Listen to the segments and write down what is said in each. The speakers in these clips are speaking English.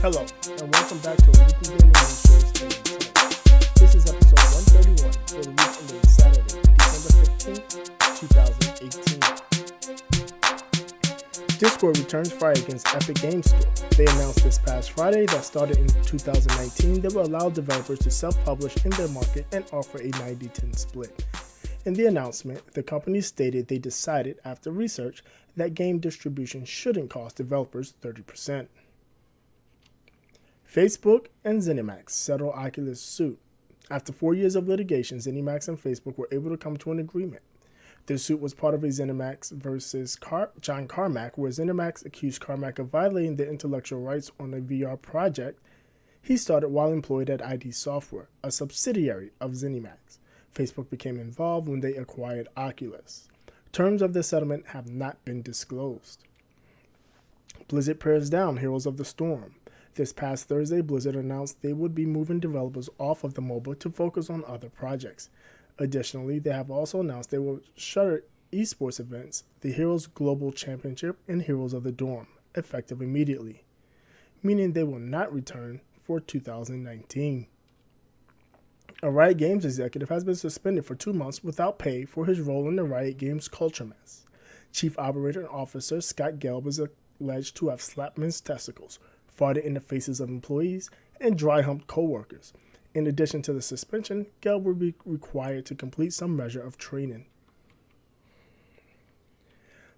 Hello, and welcome back to a weekly gaming news show. This is episode 131 for the week ending Saturday, December 15, 2018. Discord returns Friday against Epic Games Store. They announced this past Friday that started in 2019 they will allow developers to self-publish in their market and offer a 90-10 split. In the announcement, the company stated they decided after research that game distribution shouldn't cost developers 30%. Facebook and ZeniMax settle Oculus suit. After 4 years of litigation, ZeniMax and Facebook were able to come to an agreement. The suit was part of a ZeniMax versus John Carmack, where ZeniMax accused Carmack of violating the intellectual rights on a VR project he started while employed at ID Software, a subsidiary of ZeniMax. Facebook became involved when they acquired Oculus. Terms of the settlement have not been disclosed. Blizzard pares down Heroes of the Storm. This past Thursday, Blizzard announced they would be moving developers off of the MOBA to focus on other projects. Additionally, they have also announced they will shutter esports events, the Heroes Global Championship and Heroes of the Dorm, effective immediately, meaning they will not return for 2019. A Riot Games executive has been suspended for 2 months without pay for his role in the Riot Games culture mess. Chief Operating Officer Scott Gelb is alleged to have slapped men's testicles, farted in the faces of employees, and dry-humped co-workers. In addition to the suspension, Gelb will be required to complete some measure of training.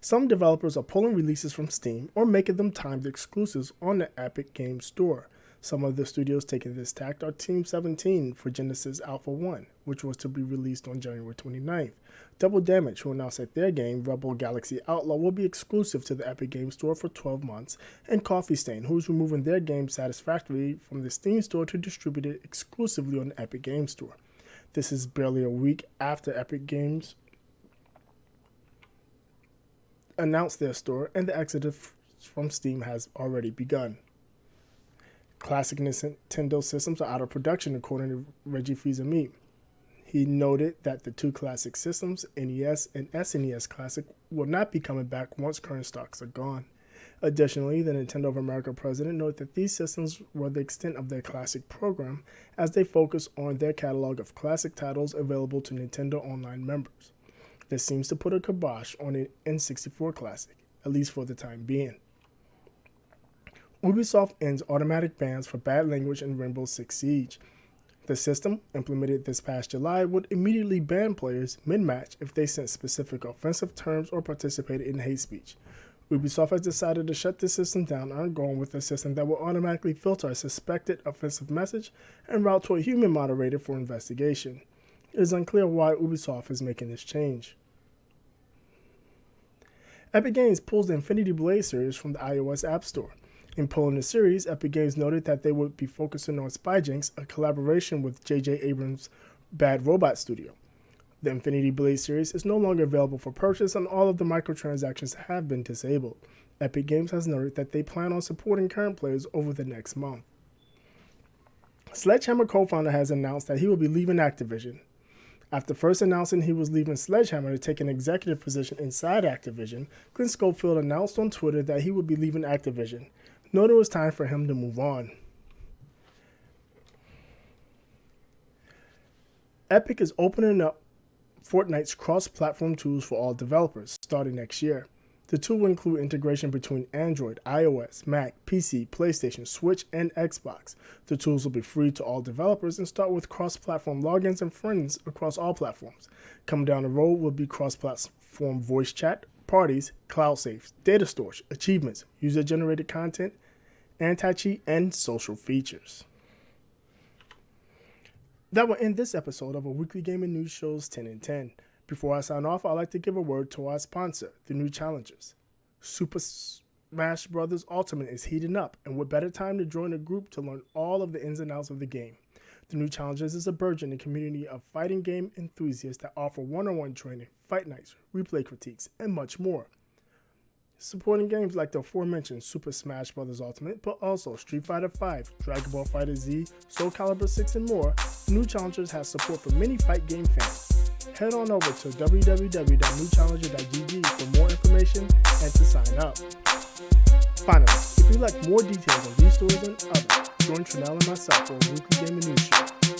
Some developers are pulling releases from Steam or making them timed exclusives on the Epic Games Store. Some of the studios taking this tack are Team 17 for Genesis Alpha 1, which was to be released on January 29th. Double Damage, who announced that their game, Rebel Galaxy Outlaw, will be exclusive to the Epic Games Store for 12 months, and Coffee Stain, who's removing their game Satisfactory from the Steam Store to distribute it exclusively on the Epic Games Store. This is barely a week after Epic Games announced their store, and the exodus from Steam has already begun. Classic Nintendo systems are out of production, according to Reggie Fils-Aimé. He noted that the two classic systems, NES and SNES Classic, will not be coming back once current stocks are gone. Additionally, the Nintendo of America president noted that these systems were the extent of their classic program as they focus on their catalog of classic titles available to Nintendo Online members. This seems to put a kibosh on an N64 Classic, at least for the time being. Ubisoft ends automatic bans for bad language in Rainbow Six Siege. The system, implemented this past July, would immediately ban players mid-match if they sent specific offensive terms or participated in hate speech. Ubisoft has decided to shut this system down and are going with a system that will automatically filter a suspected offensive message and route to a human moderator for investigation. It is unclear why Ubisoft is making this change. Epic Games pulls the Infinity Blade series from the iOS App Store. In pulling the series, Epic Games noted that they would be focusing on Spyjinx, a collaboration with J.J. Abrams' Bad Robot Studio. The Infinity Blade series is no longer available for purchase and all of the microtransactions have been disabled. Epic Games has noted that they plan on supporting current players over the next month. Sledgehammer co-founder has announced that he will be leaving Activision. After first announcing he was leaving Sledgehammer to take an executive position inside Activision, Clint Schofield announced on Twitter that he would be leaving Activision. Noted it was time for him to move on. Epic is opening up Fortnite's cross-platform tools for all developers starting next year. The tool will include integration between Android, iOS, Mac, PC, PlayStation, Switch, and Xbox. The tools will be free to all developers and start with cross-platform logins and friends across all platforms. Coming down the road will be cross-platform voice chat, parties, cloud saves, data storage, achievements, user-generated content, anti-cheat, and social features. That will end this episode of our weekly gaming news shows 10 and 10. Before I sign off, I'd like to give a word to our sponsor, the new challengers. Super Smash Bros. Ultimate is heating up, and what better time to join a group to learn all of the ins and outs of the game. The new challengers is a burgeoning community of fighting game enthusiasts that offer one-on-one training, fight nights, replay critiques, and much more. Supporting games like the aforementioned Super Smash Bros. Ultimate, but also Street Fighter V, Dragon Ball FighterZ, Soul Calibur 6, and more, the new challengers has support for many fight game fans. Head on over to www.newchallenger.gg for more information and to sign up. Finally, if If you'd like more details on these stories and others, join Trinell and myself for a weekly gaming news show.